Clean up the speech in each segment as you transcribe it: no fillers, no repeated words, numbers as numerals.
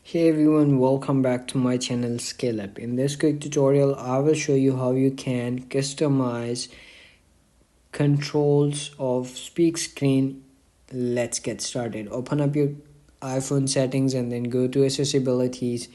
Hey everyone, welcome back to my channel Scale Up. In this quick tutorial, I will show you how you can customize controls of speak screen. Let's get started. Open up your iPhone settings and then go to accessibilities.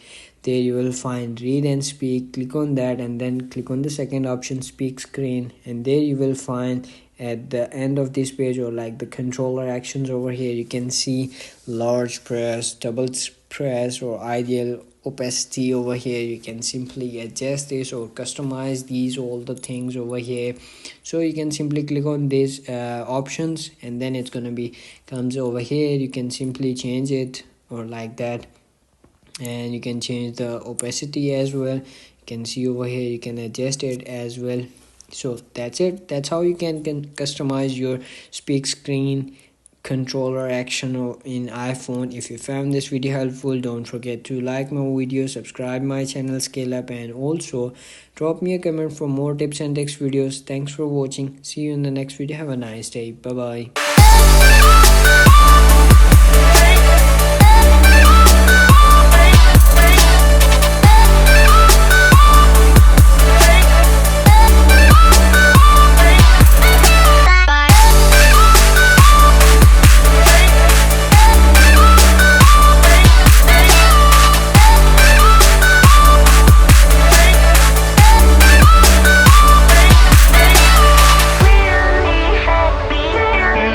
There you will find read and speak. Click on that and then click on the second option, speak screen, and there you will find at the end of this page, or like the controller actions over here, you can see large press, double press, or ideal opacity. Over here you can simply adjust this or customize these all the things over here. So you can simply click on these options and then it's gonna be comes over here. You can simply change it or like that, and you can change the opacity as well. You can see over here, you can adjust it as well. So that's it. That's how you can customize your speak screen controller action in iPhone. If you found this video helpful, don't forget to like my video, subscribe my channel Scale Up, and also drop me a comment for more tips and tricks videos. Thanks for watching. See you in the next video. Have a nice day. Bye bye.